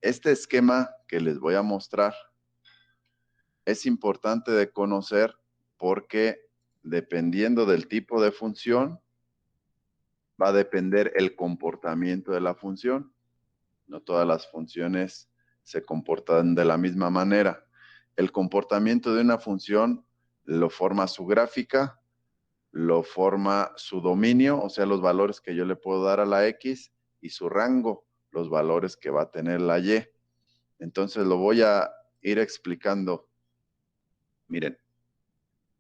Este esquema que les voy a mostrar es importante de conocer porque dependiendo del tipo de función, va a depender el comportamiento de la función. No todas las funciones se comportan de la misma manera. El comportamiento de una función lo forma su gráfica, lo forma su dominio, o sea, los valores que yo le puedo dar a la X, y su rango, los valores que va a tener la Y. Entonces lo voy a ir explicando. Miren,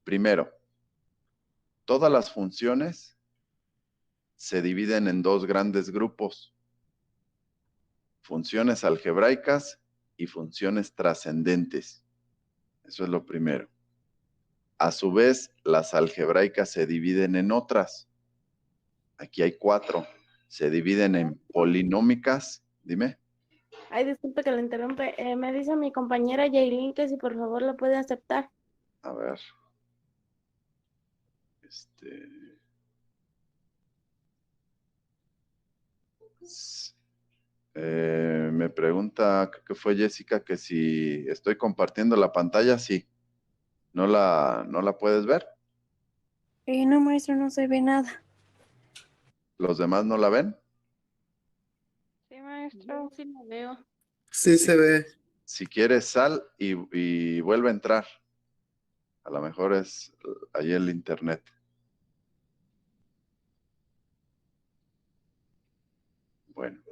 primero, todas las funciones se dividen en dos grandes grupos: funciones algebraicas y funciones trascendentes. Eso es lo primero. A su vez, las algebraicas se dividen en otras. Aquí hay 4. Se dividen en polinómicas. Dime. Ay, disculpe que le interrumpe. Me dice mi compañera Yailin que si por favor lo puede aceptar. A ver. Este. Me pregunta, creo que fue Jessica, que si estoy compartiendo la pantalla. Sí. ¿No la puedes ver? No, maestro, no se ve nada. ¿Los demás no la ven? Sí, maestro, sí lo veo. Sí Si, se ve. si quieres, sal y vuelve a entrar. A lo mejor es ahí el internet. Bueno,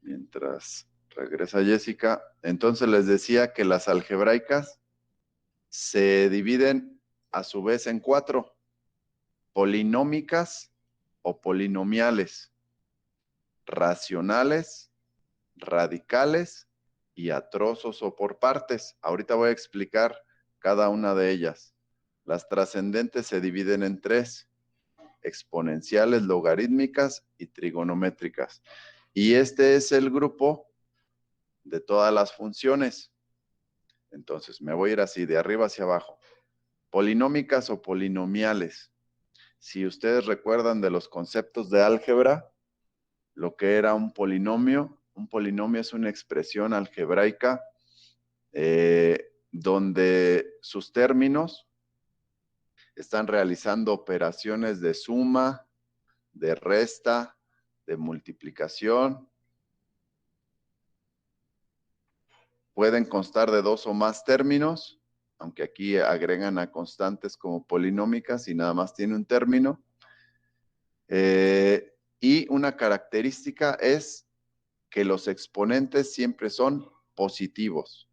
mientras regresa Jessica, entonces les decía que las algebraicas se dividen a su vez en 4: polinómicas o polinomiales, racionales, radicales y a trozos o por partes. Ahorita voy a explicar cada una de ellas. Las trascendentes se dividen en 3: exponenciales, logarítmicas y trigonométricas. Y este es el grupo de todas las funciones. Entonces me voy a ir así, de arriba hacia abajo. Polinómicas o polinomiales. Si ustedes recuerdan de los conceptos de álgebra, lo que era un polinomio es una expresión algebraica donde sus términos están realizando operaciones de suma, de resta, de multiplicación. Pueden constar de 2 o más términos, aunque aquí agregan a constantes como polinómicas y nada más tiene un término. Y una característica es que los exponentes siempre son positivos.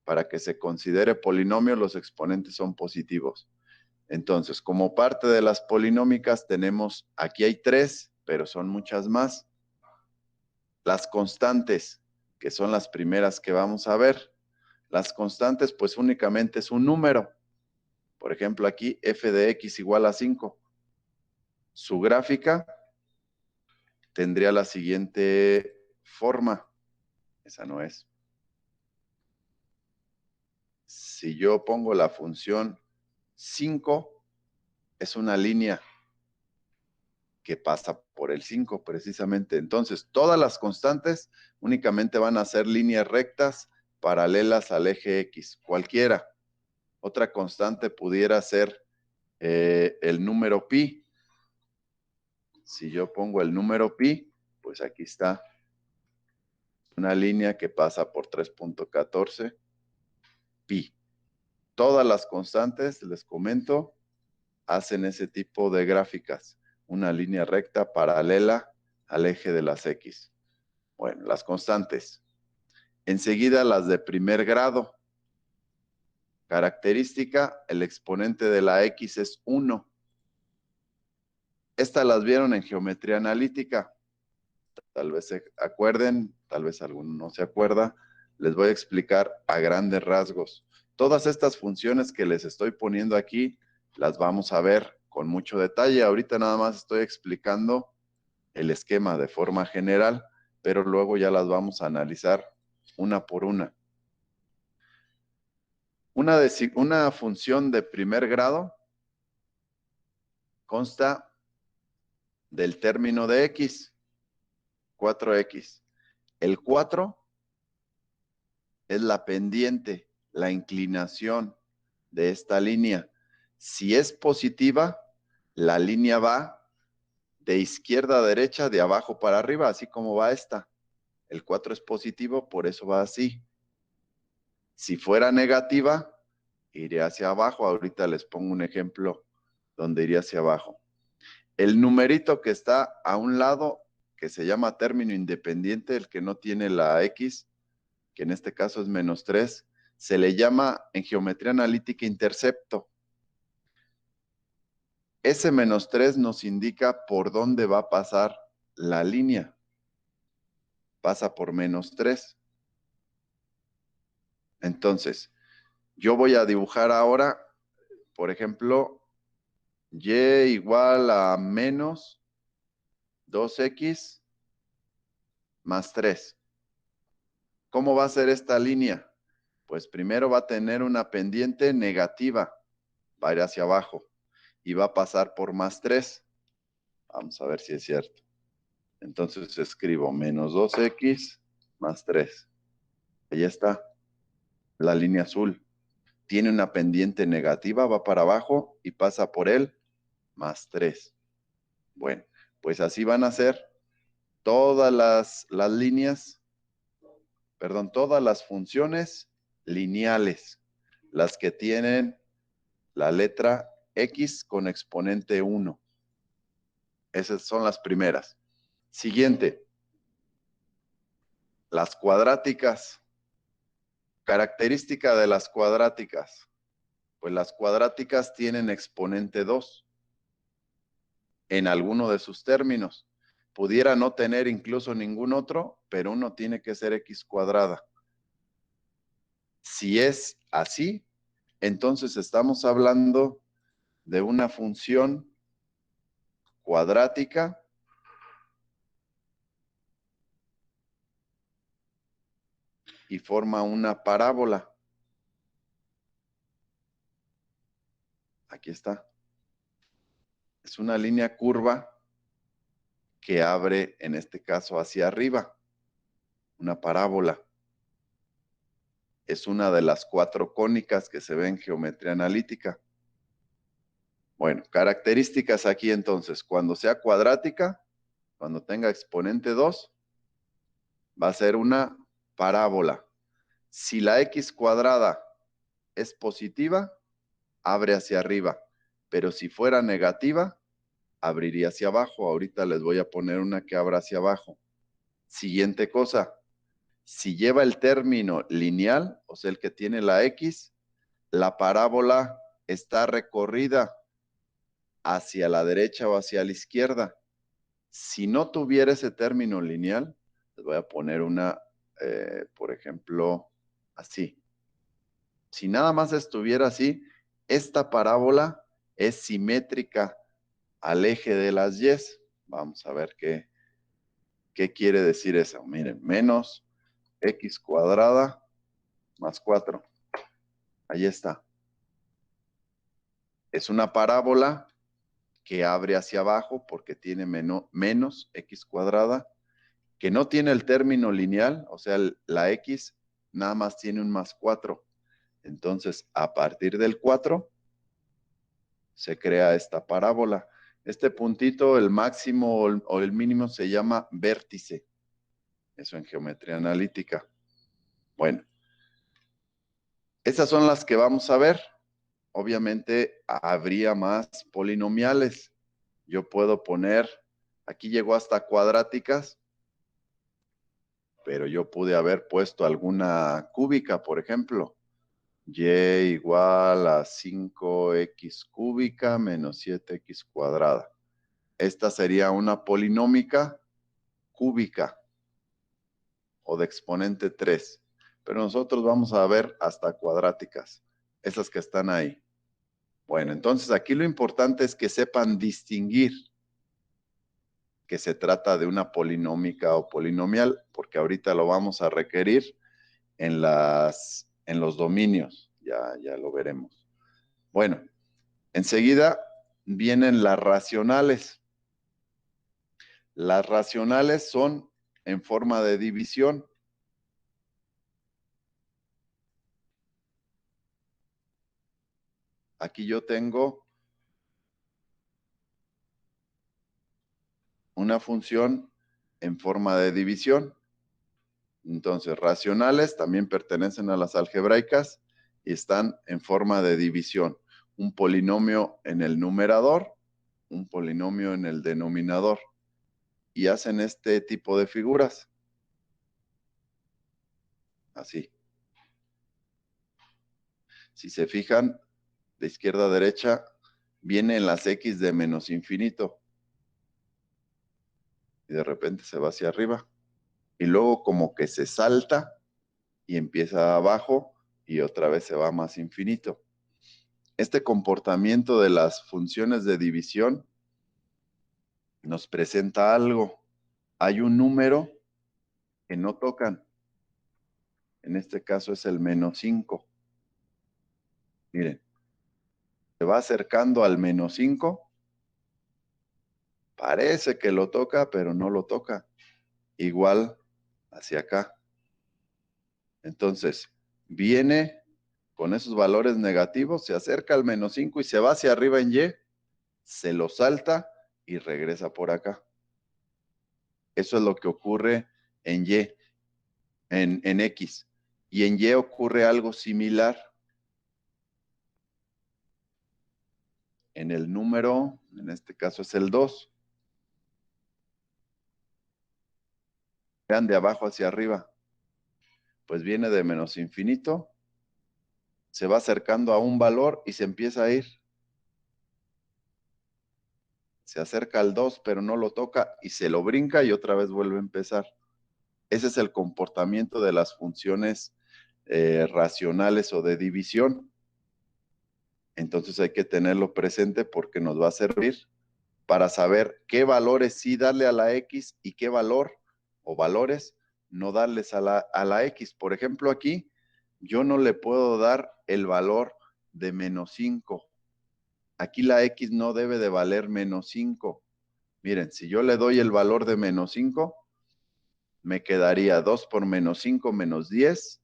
Para que se considere polinomio, los exponentes son positivos. Entonces, como parte de las polinómicas tenemos, aquí hay 3, pero son muchas más. Las constantes, que son las primeras que vamos a ver. Las constantes, pues únicamente es un número. Por ejemplo, aquí f de x igual a 5. Su gráfica tendría la siguiente forma. Esa no es. Si yo pongo la función 5, es una línea que pasa por el 5 precisamente. Entonces, todas las constantes únicamente van a ser líneas rectas paralelas al eje X, cualquiera. Otra constante pudiera ser el número pi. Si yo pongo el número pi, pues aquí está una línea que pasa por 3.14 pi. Todas las constantes, les comento, hacen ese tipo de gráficas, una línea recta paralela al eje de las X. Bueno, las constantes. Enseguida las de primer grado. Característica, el exponente de la X es 1. Estas las vieron en geometría analítica. Tal vez se acuerden, tal vez alguno no se acuerda. Les voy a explicar a grandes rasgos. Todas estas funciones que les estoy poniendo aquí, las vamos a ver con mucho detalle. Ahorita nada más estoy explicando el esquema de forma general, pero luego ya las vamos a analizar una por una. Una función de primer grado consta del término de x, 4x. El 4 es la pendiente, la inclinación de esta línea. Si es positiva, la línea va de izquierda a derecha, de abajo para arriba, así como va esta. El 4 es positivo, por eso va así. Si fuera negativa, iría hacia abajo. Ahorita les pongo un ejemplo donde iría hacia abajo. El numerito que está a un lado, que se llama término independiente, el que no tiene la X, que en este caso es -3, se le llama en geometría analítica intercepto. Ese -3 nos indica por dónde va a pasar la línea. Pasa por -3. Entonces, yo voy a dibujar ahora, por ejemplo, y igual a menos 2x más 3. ¿Cómo va a ser esta línea? Pues primero va a tener una pendiente negativa, va a ir hacia abajo y va a pasar por +3. Vamos a ver si es cierto. Entonces escribo menos 2x más 3. Ahí está, la línea azul. Tiene una pendiente negativa, va para abajo y pasa por él +3. Bueno, pues así van a ser todas las líneas, perdón, todas las funciones lineales, las que tienen la letra X con exponente 1. Esas son las primeras. Siguiente, las cuadráticas. Característica de las cuadráticas. Pues las cuadráticas tienen exponente 2 en alguno de sus términos. Pudiera no tener incluso ningún otro, pero uno tiene que ser x cuadrada. Si es así, entonces estamos hablando de una función cuadrática y forma una parábola. Aquí está. Es una línea curva que abre, en este caso, hacia arriba. Una parábola. Es una de las 4 cónicas que se ve en geometría analítica. Bueno, características aquí entonces. Cuando sea cuadrática, cuando tenga exponente 2, va a ser una parábola. Si la x cuadrada es positiva, abre hacia arriba. Pero si fuera negativa, abriría hacia abajo. Ahorita les voy a poner una que abra hacia abajo. Siguiente cosa. Si lleva el término lineal, o sea, el que tiene la x, la parábola está recorrida hacia la derecha o hacia la izquierda. Si no tuviera ese término lineal, les voy a poner una, por ejemplo, así. Si nada más estuviera así, esta parábola es simétrica al eje de las y. Vamos a ver qué quiere decir eso. Miren, menos x cuadrada más 4. Ahí está. Es una parábola que abre hacia abajo porque tiene menos x cuadrada, que no tiene el término lineal, o sea, la x nada más tiene un +4. Entonces, a partir del 4, se crea esta parábola. Este puntito, el máximo o el mínimo, se llama vértice. Eso en geometría analítica. Bueno, estas son las que vamos a ver. Obviamente, habría más polinomiales. Yo puedo poner, aquí llegó hasta cuadráticas, pero yo pude haber puesto alguna cúbica, por ejemplo. Y igual a 5x cúbica menos 7x cuadrada. Esta sería una polinómica cúbica o de exponente 3. Pero nosotros vamos a ver hasta cuadráticas, esas que están ahí. Bueno, entonces aquí lo importante es que sepan distinguir que se trata de una polinómica o polinomial, porque ahorita lo vamos a requerir en los dominios, ya lo veremos. Bueno, enseguida vienen las racionales. Las racionales son en forma de división. aquí yo tengo una función en forma de división. Entonces, racionales también pertenecen a las algebraicas y están en forma de división. Un polinomio en el numerador, un polinomio en el denominador. Y hacen este tipo de figuras. Así. Si se fijan, de izquierda a derecha, vienen las x de menos infinito. Y de repente se va hacia arriba. Y luego como que se salta y empieza abajo y otra vez se va más infinito. Este comportamiento de las funciones de división nos presenta algo. Hay un número que no tocan. En este caso es el menos 5. Miren, se va acercando al menos 5. Parece que lo toca, pero no lo toca. Igual hacia acá. Entonces, viene con esos valores negativos, se acerca al menos 5 y se va hacia arriba en Y, se lo salta y regresa por acá. Eso es lo que ocurre en Y, en X. Y en Y ocurre algo similar. En el número, en este caso es el 2. Vean de abajo hacia arriba. Pues viene de menos infinito, se va acercando a un valor y se empieza a ir. Se acerca al 2, pero no lo toca y se lo brinca y otra vez vuelve a empezar. Ese es el comportamiento de las funciones racionales o de división. Entonces hay que tenerlo presente porque nos va a servir para saber qué valores sí darle a la X y qué valor o valores no darles a la X. Por ejemplo, aquí yo no le puedo dar el valor de menos 5. Aquí la X no debe de valer menos 5. Miren, si yo le doy el valor de menos 5, me quedaría 2 por menos 5 menos 10,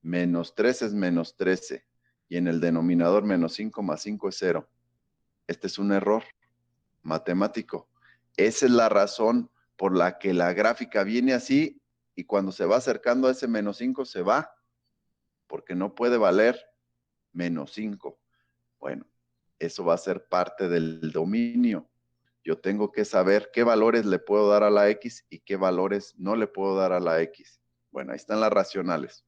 menos 3 es menos 13, y en el denominador menos 5 más 5 es 0. Este es un error matemático. Esa es la razón por la que la gráfica viene así y cuando se va acercando a ese menos 5 se va, porque no puede valer menos 5. Bueno, eso va a ser parte del dominio. Yo tengo que saber qué valores le puedo dar a la X y qué valores no le puedo dar a la X. Bueno, ahí están las racionales.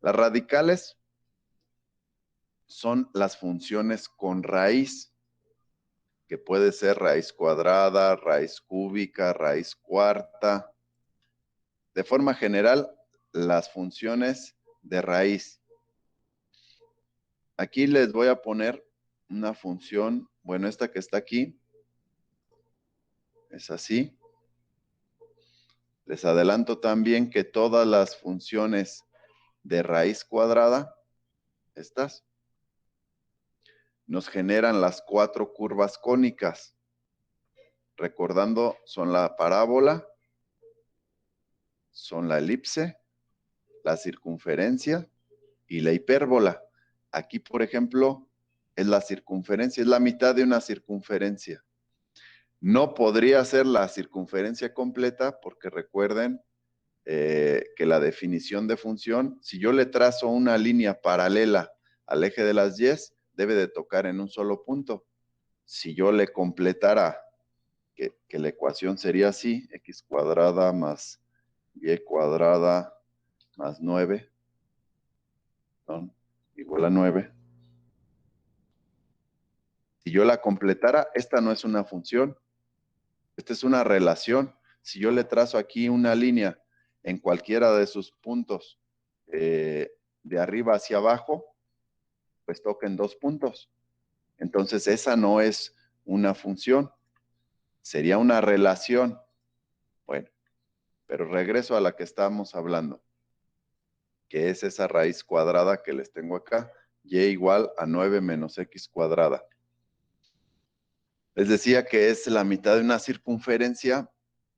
Las radicales son las funciones con raíz, que puede ser raíz cuadrada, raíz cúbica, raíz cuarta. De forma general, las funciones de raíz. Aquí les voy a poner una función, bueno, esta que está aquí, es así. Les adelanto también que todas las funciones de raíz cuadrada, estas, nos generan las 4 curvas cónicas. Recordando, son la parábola, son la elipse, la circunferencia y la hipérbola. Aquí, por ejemplo, es la circunferencia, es la mitad de una circunferencia. No podría ser la circunferencia completa porque recuerden que la definición de función, si yo le trazo una línea paralela al eje de las Y, debe de tocar en un solo punto. Si yo le completara, que la ecuación sería así, x cuadrada más y cuadrada más 9, ¿no? Igual a 9. Si yo la completara, esta no es una función, esta es una relación. Si yo le trazo aquí una línea en cualquiera de sus puntos, de arriba hacia abajo, pues toquen 2 puntos. Entonces esa no es una función, sería una relación. Bueno, pero regreso a la que estábamos hablando, que es esa raíz cuadrada que les tengo acá, y igual a 9 menos x cuadrada. Les decía que es la mitad de una circunferencia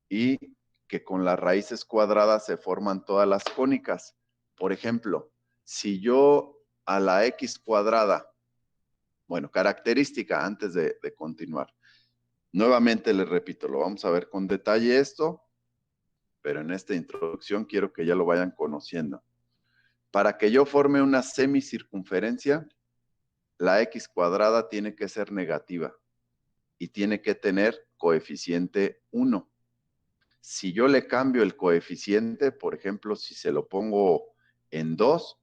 y que con las raíces cuadradas se forman todas las cónicas. Por ejemplo, si yo a la x cuadrada. Bueno, característica antes de continuar. Nuevamente les repito, lo vamos a ver con detalle esto, pero en esta introducción quiero que ya lo vayan conociendo. Para que yo forme una semicircunferencia, la x cuadrada tiene que ser negativa y tiene que tener coeficiente 1. Si yo le cambio el coeficiente, por ejemplo, si se lo pongo en 2,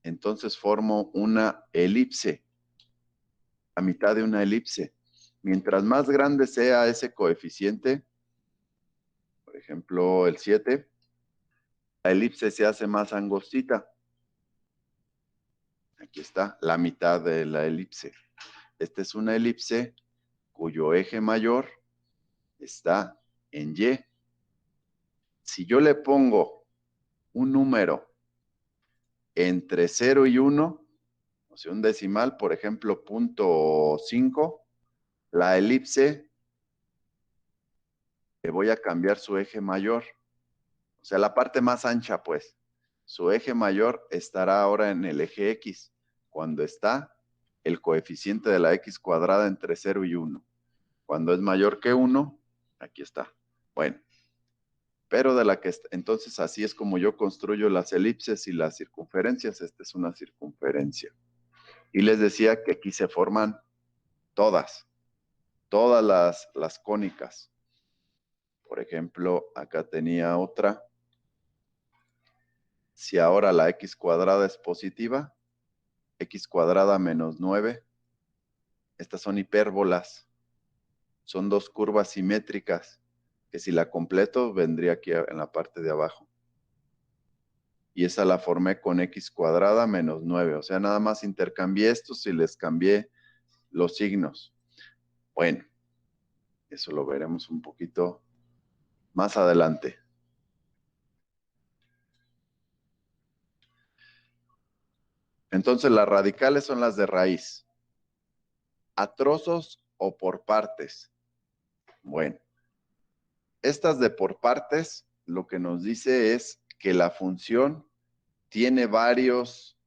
entonces formo una elipse, a mitad de una elipse. Mientras más grande sea ese coeficiente, por ejemplo, el 7, la elipse se hace más angostita. Aquí está, la mitad de la elipse. Esta es una elipse cuyo eje mayor está en Y. Si yo le pongo un número entre 0 y 1, o sea, un decimal, por ejemplo, 0.5, la elipse le voy a cambiar su eje mayor. O sea, la parte más ancha, pues. Su eje mayor estará ahora en el eje X, cuando está el coeficiente de la X cuadrada entre 0 y 1. Cuando es mayor que 1, aquí está. Bueno, pero de la que entonces así es como yo construyo las elipses y las circunferencias. Esta es una circunferencia. Y les decía que aquí se forman todas las cónicas. Por ejemplo, acá tenía otra. Si ahora la x cuadrada es positiva, x cuadrada menos 9, estas son hipérbolas. Son dos curvas simétricas, que si la completo vendría aquí en la parte de abajo. Y esa la formé con x cuadrada menos 9. O sea, nada más intercambié estos y les cambié los signos. Bueno, eso lo veremos un poquito más adelante. Entonces, las radicales son las de raíz. ¿A trozos o por partes? Bueno, estas de por partes lo que nos dice es que la función tiene varios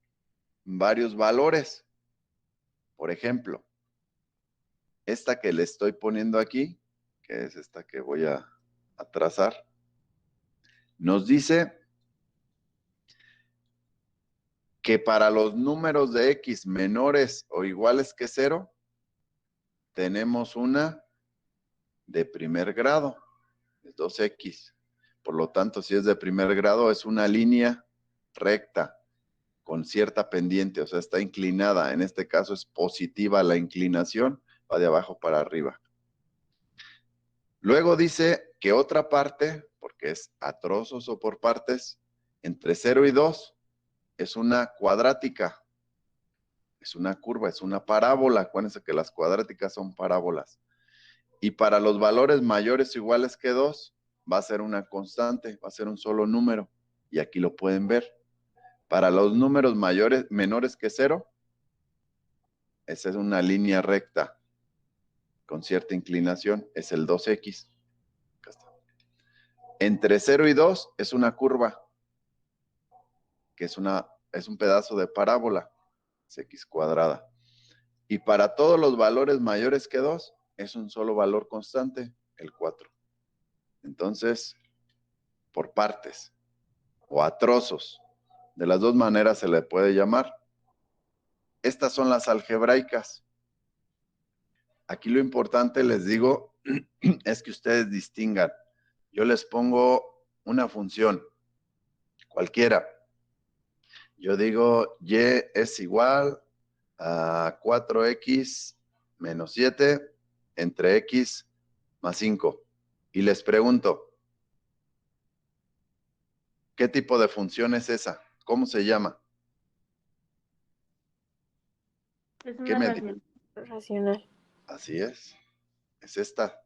valores. Por ejemplo, esta que le estoy poniendo aquí, que es esta que voy a trazar, nos dice que para los números de x menores o iguales que 0, tenemos una de primer grado, es 2x. Por lo tanto, si es de primer grado, es una línea recta con cierta pendiente, o sea, está inclinada. En este caso es positiva la inclinación, va de abajo para arriba. Luego dice que otra parte, porque es a trozos o por partes, entre 0 y 2, es una cuadrática, es una curva, es una parábola. Acuérdense que las cuadráticas son parábolas. Y para los valores mayores o iguales que 2, va a ser una constante, va a ser un solo número. Y aquí lo pueden ver. Para los números menores que 0, esa es una línea recta con cierta inclinación, es el 2x. Acá está. Entre 0 y 2 es una curva, que es un pedazo de parábola, es x cuadrada. Y para todos los valores mayores que 2, es un solo valor constante, el 4. Entonces, por partes o a trozos, de las dos maneras se le puede llamar. Estas son las algebraicas. Aquí lo importante, les digo, es que ustedes distingan. Yo les pongo una función, cualquiera. Yo digo, y es igual a 4x menos 7 entre x más 5. Y les pregunto, ¿qué tipo de función es esa? ¿Cómo se llama? Es ¿Qué una me racional. Así es esta,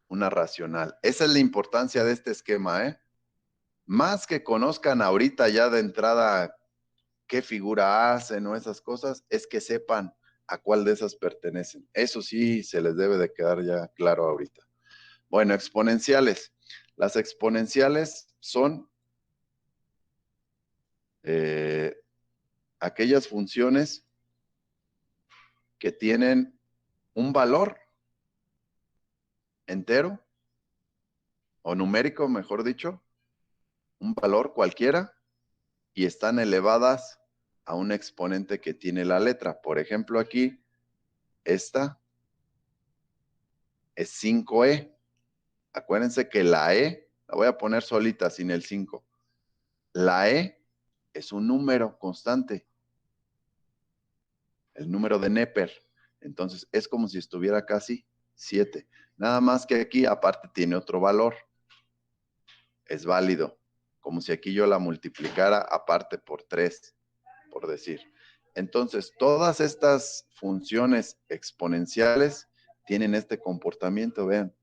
una racional. Esa es la importancia de este esquema, ¿eh? Más que conozcan ahorita ya de entrada qué figura hacen o esas cosas, es que sepan a cuál de esas pertenecen. Eso sí se les debe de quedar ya claro ahorita. Bueno, exponenciales. Las exponenciales son aquellas funciones que tienen un valor entero o numérico, mejor dicho, un valor cualquiera, y están elevadas a un exponente que tiene la letra. Por ejemplo, aquí, esta es 5e. Acuérdense que la E, la voy a poner solita, sin el 5. La E es un número constante, el número de Neper. Entonces, es como si estuviera casi 7. Nada más que aquí, aparte, tiene otro valor. Es válido. Como si aquí yo la multiplicara aparte por 3, por decir. Entonces, todas estas funciones exponenciales tienen este comportamiento, vean.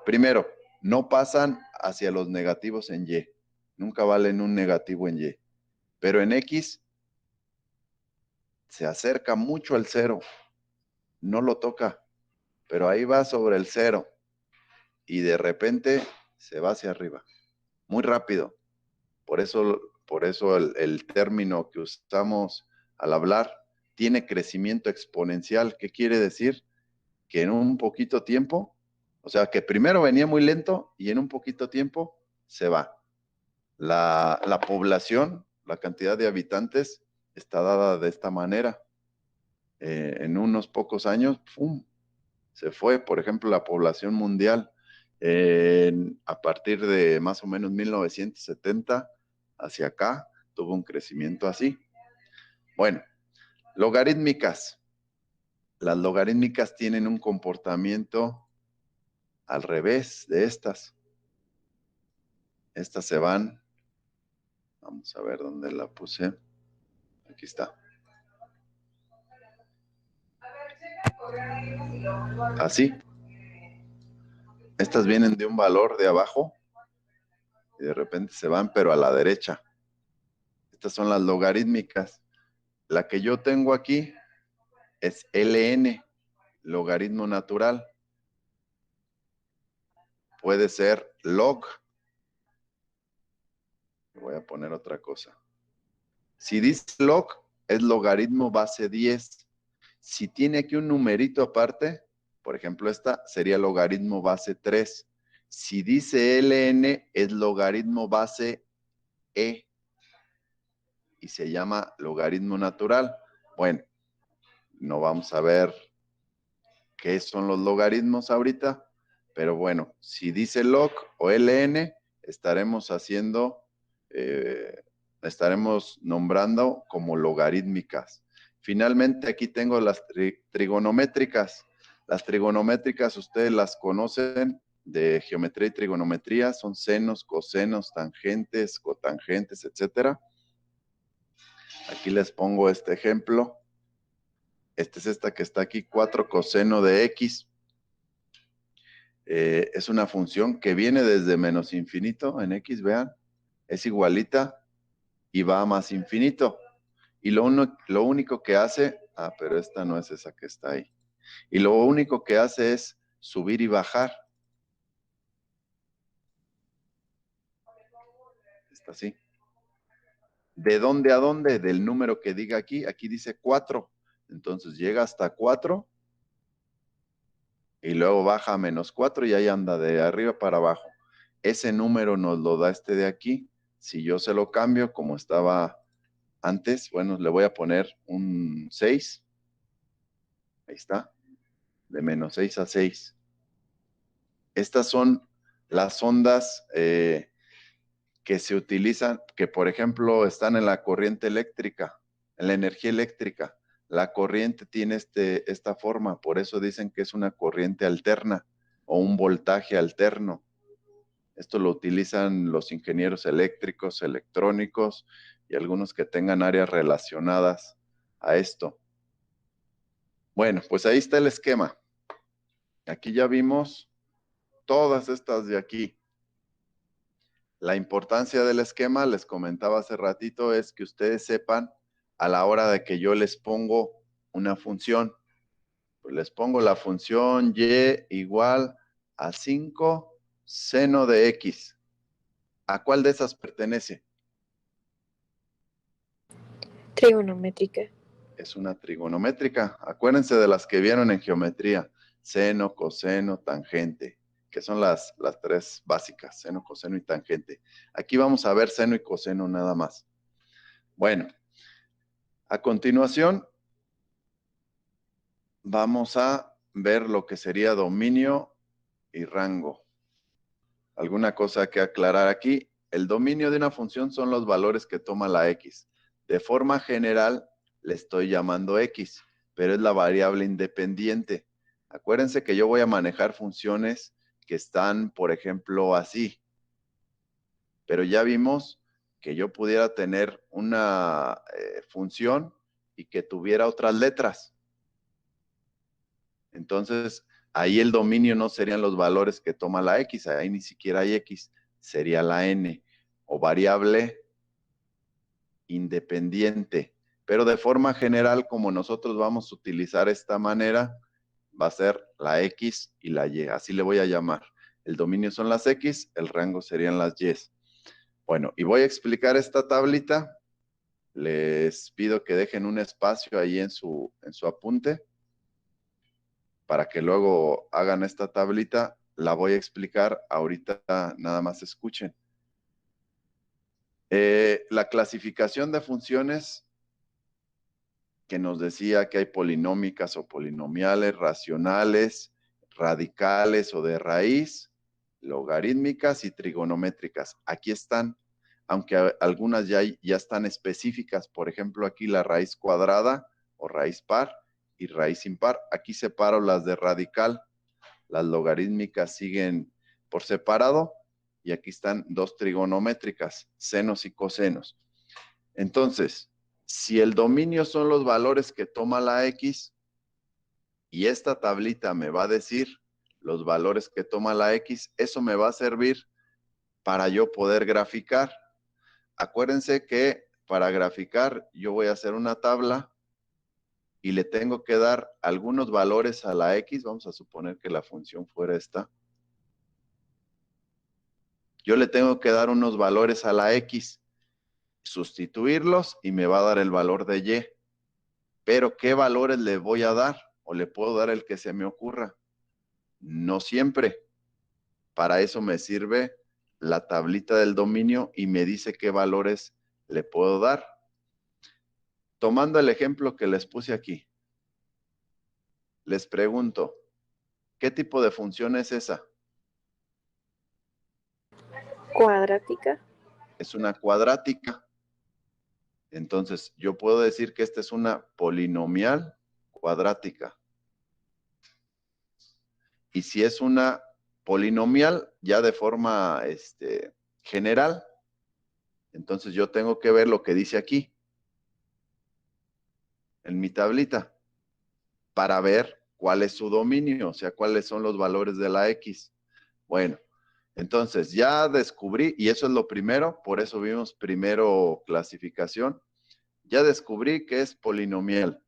Primero, no pasan hacia los negativos en Y. Nunca valen un negativo en Y. Pero en X se acerca mucho al 0. No lo toca, pero ahí va sobre el 0. Y de repente se va hacia arriba. Muy rápido. Por eso el término que usamos al hablar tiene crecimiento exponencial. ¿Qué quiere decir? Que en un poquito tiempo, o sea, que primero venía muy lento y en un poquito tiempo se va. La población, la cantidad de habitantes está dada de esta manera. En unos pocos años, ¡pum!, se fue. Por ejemplo, la población mundial a partir de más o menos 1970 hacia acá tuvo un crecimiento así. Bueno, logarítmicas. Las logarítmicas tienen un comportamiento al revés de estas. Estas se van. Vamos a ver dónde la puse. Aquí está. Así. Estas vienen de un valor de abajo y de repente se van, pero a la derecha. Estas son las logarítmicas. La que yo tengo aquí es ln, logaritmo natural. Puede ser log. Voy a poner otra cosa. Si dice log, es logaritmo base 10. Si tiene aquí un numerito aparte, por ejemplo, esta sería logaritmo base 3. Si dice ln, es logaritmo base e y se llama logaritmo natural. Bueno, no vamos a ver qué son los logaritmos ahorita, pero bueno, si dice log o ln, estaremos nombrando como logarítmicas. Finalmente, aquí tengo las trigonométricas. Las trigonométricas ustedes las conocen de geometría y trigonometría, son senos, cosenos, tangentes, cotangentes, etcétera. Aquí les pongo este ejemplo. Esta es esta que está aquí, 4 coseno de x. Es una función que viene desde menos infinito en x, vean. Es igualita y va a más infinito. Y lo único que hace, pero esta no es esa que está ahí. Y lo único que hace es subir y bajar. Está así. ¿De dónde a dónde? Del número que diga aquí. Aquí dice 4. Entonces llega hasta 4 y luego baja a menos 4 y ahí anda de arriba para abajo. Ese número nos lo da este de aquí. Si yo se lo cambio como estaba antes, bueno, le voy a poner un 6. Ahí está. De menos 6 a 6. Estas son las ondas que se utilizan, que por ejemplo están en la corriente eléctrica, en la energía eléctrica. La corriente tiene esta forma, por eso dicen que es una corriente alterna o un voltaje alterno. Esto lo utilizan los ingenieros eléctricos, electrónicos y algunos que tengan áreas relacionadas a esto. Bueno, pues ahí está el esquema. Aquí ya vimos todas estas de aquí. La importancia del esquema, les comentaba hace ratito, es que ustedes sepan a la hora de que yo les pongo una función. Pues les pongo la función y igual a 5 seno de x. ¿A cuál de esas pertenece? Trigonométrica. Es una trigonométrica. Acuérdense de las que vieron en geometría. Seno, coseno, tangente, que son las tres básicas, seno, coseno y tangente. Aquí vamos a ver seno y coseno nada más. Bueno, a continuación vamos a ver lo que sería dominio y rango. ¿Alguna cosa que aclarar aquí? El dominio de una función son los valores que toma la x. De forma general le estoy llamando x, pero es la variable independiente. Acuérdense que yo voy a manejar funciones que están, por ejemplo, así. Pero ya vimos que yo pudiera tener una función y que tuviera otras letras. Entonces, ahí el dominio no serían los valores que toma la x, ahí ni siquiera hay x, sería la n, o variable independiente. Pero de forma general, como nosotros vamos a utilizar esta manera, va a ser la x y la y, así le voy a llamar. El dominio son las x, el rango serían las y. Bueno, y voy a explicar esta tablita. Les pido que dejen un espacio ahí en su apunte para que luego hagan esta tablita. La voy a explicar ahorita, nada más escuchen. La clasificación de funciones que nos decía que hay polinómicas o polinomiales, racionales, radicales o de raíz, logarítmicas y trigonométricas. Aquí están, aunque algunas ya están específicas. Por ejemplo, aquí la raíz cuadrada o raíz par y raíz impar. Aquí separo las de radical. Las logarítmicas siguen por separado y aquí están dos trigonométricas, senos y cosenos. Entonces, si el dominio son los valores que toma la x y esta tablita me va a decir los valores que toma la x, eso me va a servir para yo poder graficar. Acuérdense que para graficar yo voy a hacer una tabla y le tengo que dar algunos valores a la x. Vamos a suponer que la función fuera esta. Yo le tengo que dar unos valores a la x, sustituirlos y me va a dar el valor de y. Pero ¿qué valores le voy a dar? ¿O le puedo dar el que se me ocurra? No siempre. Para eso me sirve la tablita del dominio y me dice qué valores le puedo dar. Tomando el ejemplo que les puse aquí, les pregunto, ¿qué tipo de función es esa? Cuadrática. Es una cuadrática. Entonces, yo puedo decir que esta es una polinomial cuadrática. Y si es una polinomial, ya de forma general, entonces yo tengo que ver lo que dice aquí, en mi tablita, para ver cuál es su dominio, o sea, cuáles son los valores de la x. Bueno, entonces ya descubrí, y eso es lo primero, por eso vimos primero clasificación, ya descubrí que es polinomial.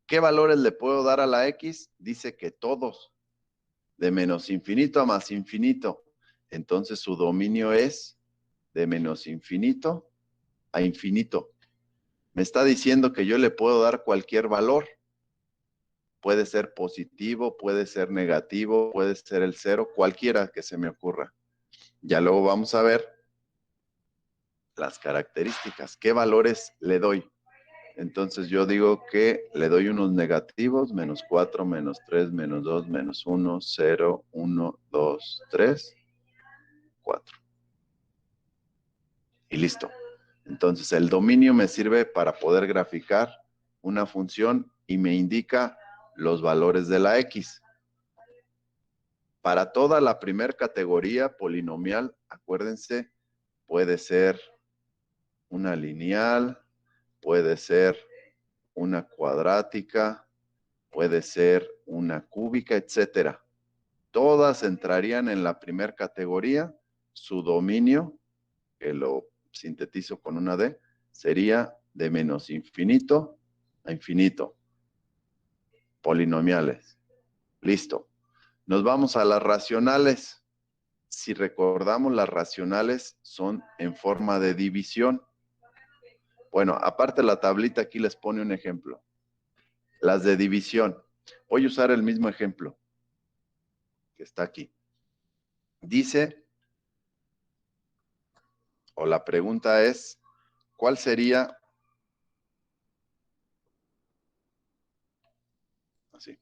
¿Qué valores le puedo dar a la x? Dice que todos, de menos infinito a más infinito. Entonces su dominio es de menos infinito a infinito. Me está diciendo que yo le puedo dar cualquier valor. Puede ser positivo, puede ser negativo, puede ser el cero, cualquiera que se me ocurra. Ya luego vamos a ver las características. ¿Qué valores le doy? Entonces yo digo que le doy unos negativos, menos 4, menos 3, menos 2, menos 1, 0, 1, 2, 3, 4. Y listo. Entonces el dominio me sirve para poder graficar una función y me indica los valores de la x. Para toda la primera categoría polinomial, acuérdense, puede ser una lineal, puede ser una cuadrática, puede ser una cúbica, etcétera. Todas entrarían en la primera categoría. Su dominio, que lo sintetizo con una D, sería de menos infinito a infinito. Polinomiales. Listo. Nos vamos a las racionales. Si recordamos, las racionales son en forma de división. Bueno, aparte la tablita aquí les pone un ejemplo. Las de división. Voy a usar el mismo ejemplo que está aquí. Dice, o la pregunta es, ¿cuál sería? Así.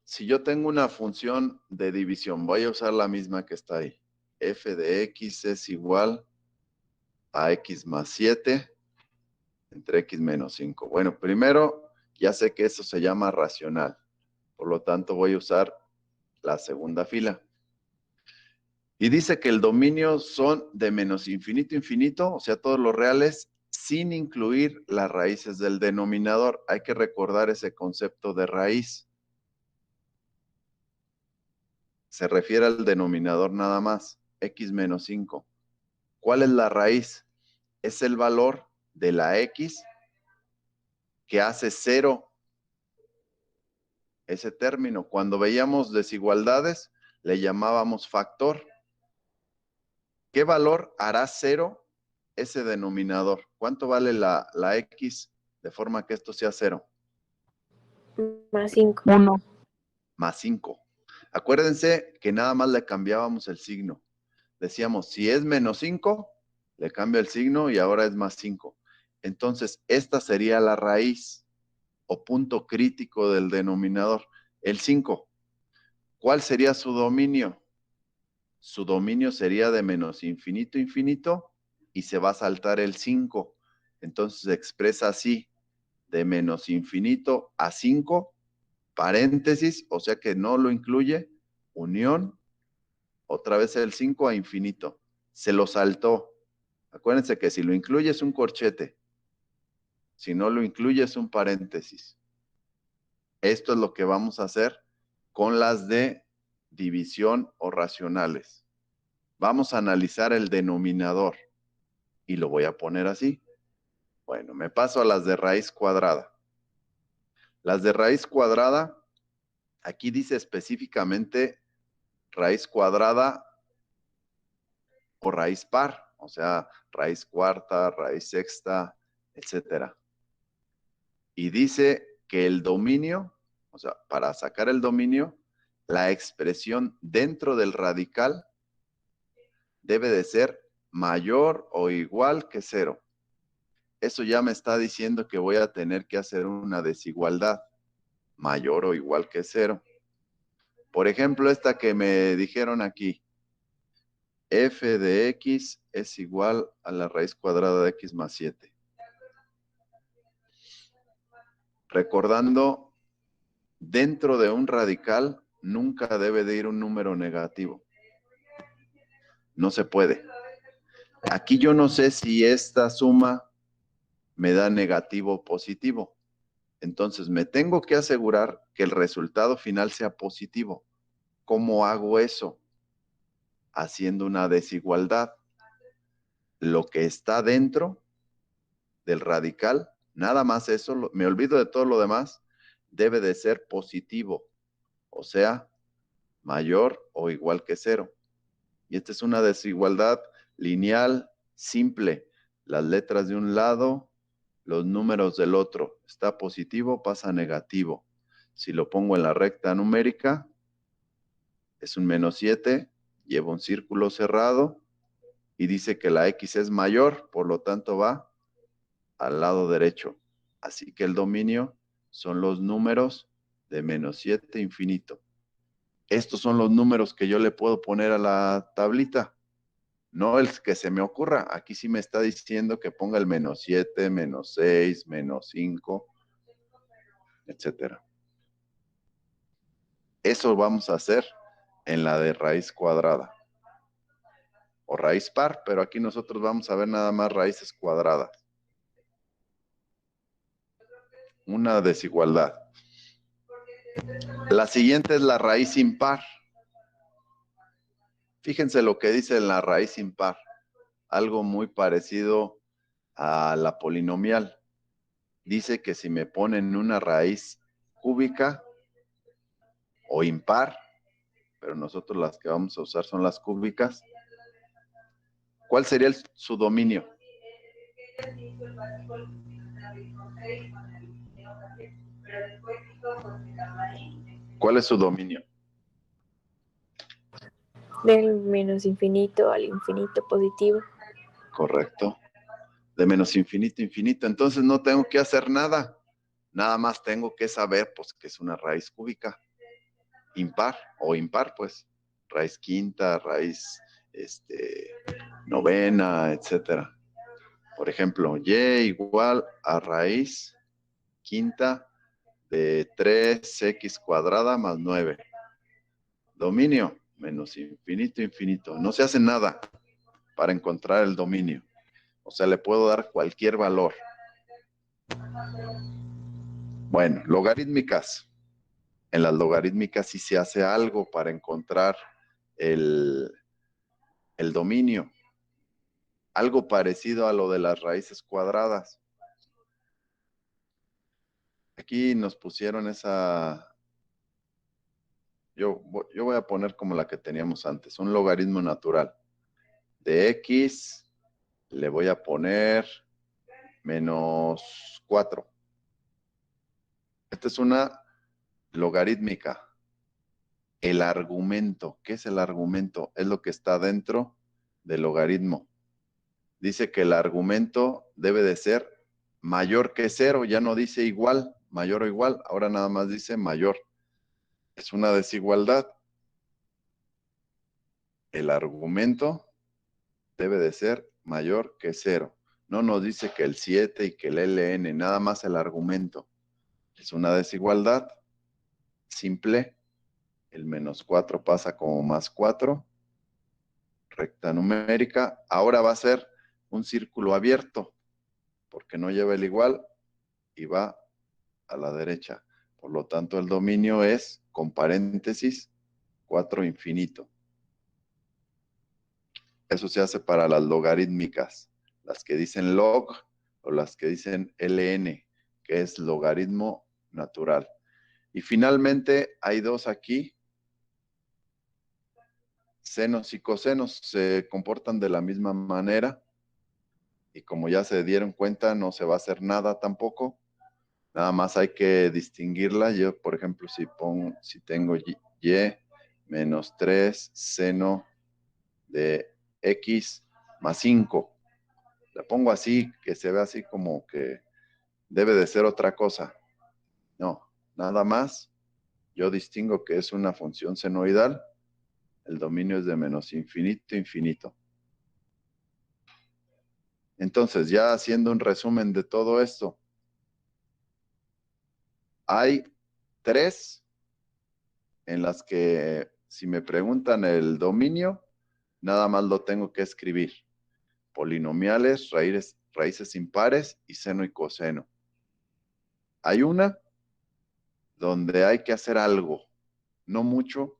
Si yo tengo una función de división, voy a usar la misma que está ahí. F de X es igual a X más 7 entre X menos 5. Bueno, primero ya sé que eso se llama racional. Por lo tanto, voy a usar la segunda fila. Y dice que el dominio son de menos infinito a infinito, o sea, todos los reales, sin incluir las raíces del denominador. Hay que recordar ese concepto de raíz. Se refiere al denominador nada más, X menos 5. ¿Cuál es la raíz? Es el valor de la X que hace 0 ese término. Cuando veíamos desigualdades, le llamábamos factor. ¿Qué valor hará 0 ese denominador? ¿Cuánto vale la X de forma que esto sea 0? Más 5. 1. Más 5. Acuérdense que nada más le cambiábamos el signo. Decíamos, si es menos 5, le cambio el signo y ahora es más 5. Entonces, esta sería la raíz o punto crítico del denominador. El 5. ¿Cuál sería su dominio? Su dominio sería de menos infinito a infinito y se va a saltar el 5. Entonces se expresa así, de menos infinito a 5, paréntesis, o sea que no lo incluye, unión, otra vez el 5 a infinito. Se lo saltó. Acuérdense que si lo incluye es un corchete. Si no lo incluye es un paréntesis. Esto es lo que vamos a hacer con las de división o racionales. Vamos a analizar el denominador y lo voy a poner así. Bueno, me paso a las de raíz cuadrada. Las de raíz cuadrada, aquí dice específicamente raíz cuadrada o raíz par, o sea, raíz cuarta, raíz sexta, etcétera. Y dice que el dominio, o sea, para sacar el dominio, la expresión dentro del radical debe de ser mayor o igual que 0. Eso ya me está diciendo que voy a tener que hacer una desigualdad mayor o igual que 0. Por ejemplo, esta que me dijeron aquí, f de x es igual a la raíz cuadrada de x más 7. Recordando, dentro de un radical nunca debe de ir un número negativo. No se puede. Aquí yo no sé si esta suma me da negativo o positivo. Entonces me tengo que asegurar que el resultado final sea positivo. ¿Cómo hago eso? Haciendo una desigualdad. Lo que está dentro del radical, nada más eso, me olvido de todo lo demás, debe de ser positivo, o sea, mayor o igual que 0. Y esta es una desigualdad lineal simple. Las letras de un lado, los números del otro. Está positivo, pasa a negativo. Si lo pongo en la recta numérica, es un menos 7, lleva un círculo cerrado y dice que la X es mayor, por lo tanto va al lado derecho. Así que el dominio son los números de menos 7 infinito. Estos son los números que yo le puedo poner a la tablita. No el que se me ocurra. Aquí sí me está diciendo que ponga el menos 7, menos 6, menos 5, etcétera. Eso vamos a hacer en la de raíz cuadrada o raíz par, pero aquí nosotros vamos a ver nada más raíces cuadradas. Una desigualdad. La siguiente es la raíz impar. Fíjense lo que dice en la raíz impar. Algo muy parecido a la polinomial. Dice que si me ponen una raíz cúbica o impar, pero nosotros las que vamos a usar son las cúbicas, ¿cuál sería su dominio? ¿Cuál es su dominio? Del menos infinito al infinito positivo. Correcto. De menos infinito a infinito. Entonces no tengo que hacer nada. Nada más tengo que saber, pues, que es una raíz cúbica. Impar o impar, pues. Raíz quinta, raíz novena, etcétera. Por ejemplo, y igual a raíz quinta de 3x cuadrada más 9. Dominio, menos infinito, infinito. No se hace nada para encontrar el dominio. O sea, le puedo dar cualquier valor. Bueno, logarítmicas. En las logarítmicas sí se hace algo para encontrar el dominio. Algo parecido a lo de las raíces cuadradas. Aquí nos pusieron esa... Yo voy a poner como la que teníamos antes, un logaritmo natural. De x le voy a poner menos 4. Esta es una logarítmica. El argumento, ¿qué es el argumento? Es lo que está dentro del logaritmo. Dice que el argumento debe de ser mayor que 0, ya no dice igual, mayor o igual, ahora nada más dice mayor. Es una desigualdad. El argumento debe de ser mayor que 0. No nos dice que el 7 y que el ln, nada más el argumento. Es una desigualdad simple. El menos 4 pasa como más 4. Recta numérica. Ahora va a ser un círculo abierto, porque no lleva el igual y va a la derecha. Por lo tanto, el dominio es, con paréntesis, 4 infinito. Eso se hace para las logarítmicas, las que dicen log o las que dicen ln, que es logaritmo natural. Y finalmente hay dos aquí. Senos y cosenos se comportan de la misma manera. Y como ya se dieron cuenta, no se va a hacer nada tampoco. Nada más hay que distinguirla. Yo, por ejemplo, si tengo y menos 3 seno de x más 5. La pongo así, que se ve así como que debe de ser otra cosa. No, nada más. Yo distingo que es una función senoidal. El dominio es de menos infinito a infinito. Entonces, ya haciendo un resumen de todo esto, hay 3 en las que, si me preguntan el dominio, nada más lo tengo que escribir. Polinomiales, raíces impares y seno y coseno. Hay una donde hay que hacer algo, no mucho,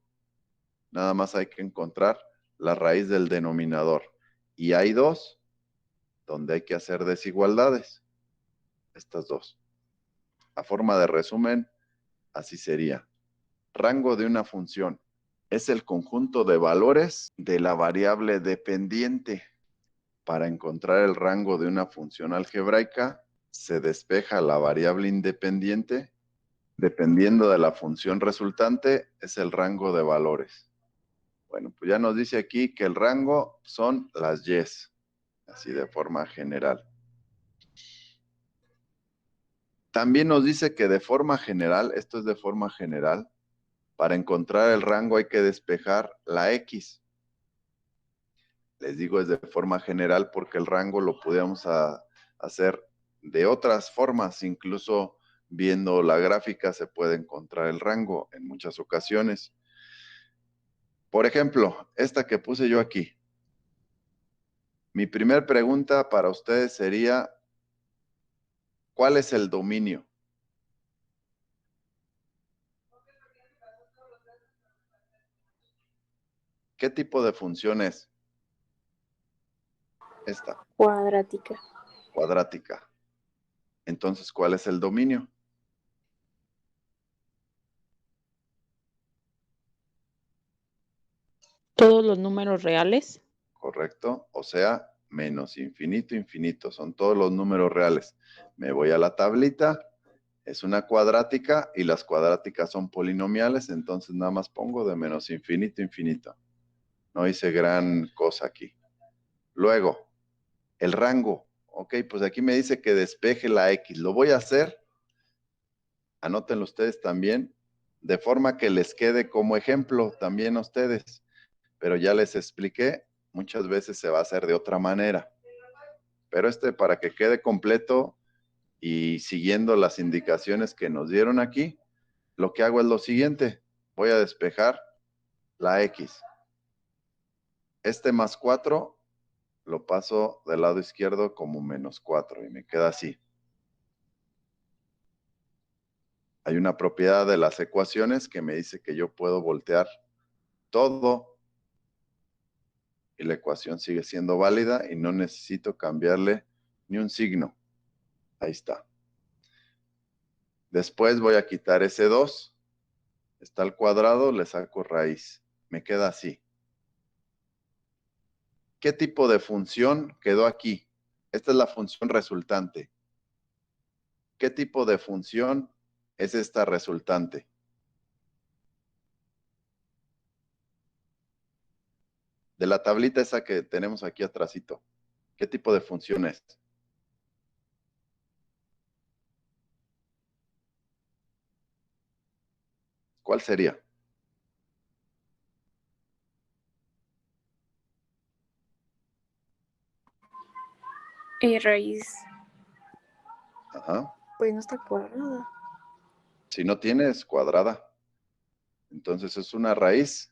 nada más hay que encontrar la raíz del denominador. Y hay 2 donde hay que hacer desigualdades. Estas 2. A forma de resumen, así sería. Rango de una función es el conjunto de valores de la variable dependiente. Para encontrar el rango de una función algebraica, se despeja la variable independiente. Dependiendo de la función resultante, es el rango de valores. Bueno, pues ya nos dice aquí que el rango son las y's, así de forma general. También nos dice que de forma general, esto es de forma general, para encontrar el rango hay que despejar la x. Les digo es de forma general porque el rango lo podemos hacer de otras formas, incluso viendo la gráfica se puede encontrar el rango en muchas ocasiones. Por ejemplo, esta que puse yo aquí. Mi primer pregunta para ustedes sería, ¿cuál es el dominio? ¿Qué tipo de función es? Esta, Cuadrática. cuadrática. Entonces, ¿cuál es el dominio? Todos los números reales. Correcto, o sea, menos infinito, infinito. Son todos los números reales. Me voy a la tablita. Es una cuadrática y las cuadráticas son polinomiales, entonces nada más pongo de menos infinito, infinito. No hice gran cosa aquí. Luego, el rango. Ok, pues aquí me dice que despeje la X. Lo voy a hacer, anótenlo ustedes también, de forma que les quede como ejemplo también a ustedes. Pero ya les expliqué, muchas veces se va a hacer de otra manera. Pero para que quede completo y siguiendo las indicaciones que nos dieron aquí, lo que hago es lo siguiente. Voy a despejar la X. Más 4 lo paso del lado izquierdo como menos 4 y me queda así. Hay una propiedad de las ecuaciones que me dice que yo puedo voltear todo y la ecuación sigue siendo válida y no necesito cambiarle ni un signo. Ahí está. Después voy a quitar ese 2. Está al cuadrado, le saco raíz. Me queda así. ¿Qué tipo de función quedó aquí? Esta es la función resultante. ¿Qué tipo de función es esta resultante? De la tablita esa que tenemos aquí atrásito. ¿Qué tipo de función es? ¿Cuál sería? Raíz. Ajá. Pues no está cuadrada. Si no tienes, cuadrada. Entonces es una raíz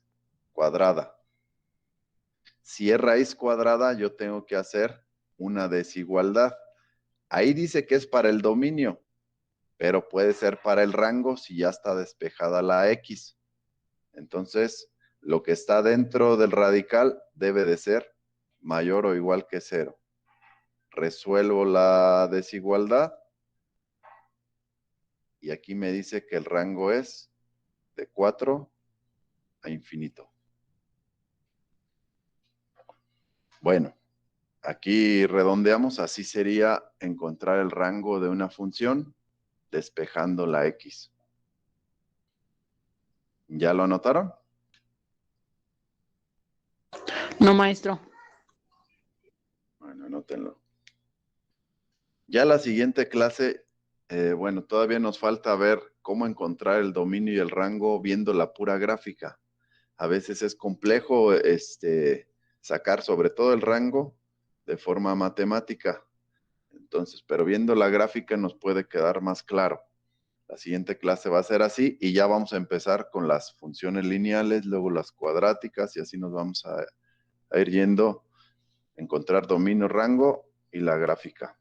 cuadrada. Si es raíz cuadrada, yo tengo que hacer una desigualdad. Ahí dice que es para el dominio, pero puede ser para el rango si ya está despejada la X. Entonces, lo que está dentro del radical debe de ser mayor o igual que 0. Resuelvo la desigualdad y aquí me dice que el rango es de 4 a infinito. Bueno, aquí redondeamos, así sería encontrar el rango de una función despejando la X. ¿Ya lo anotaron? No, maestro. Bueno, anótenlo. Ya la siguiente clase, bueno, todavía nos falta ver cómo encontrar el dominio y el rango viendo la pura gráfica. A veces es complejo sacar sobre todo el rango de forma matemática. Entonces, pero viendo la gráfica nos puede quedar más claro. La siguiente clase va a ser así y ya vamos a empezar con las funciones lineales, luego las cuadráticas y así nos vamos a ir yendo, encontrar dominio, rango y la gráfica.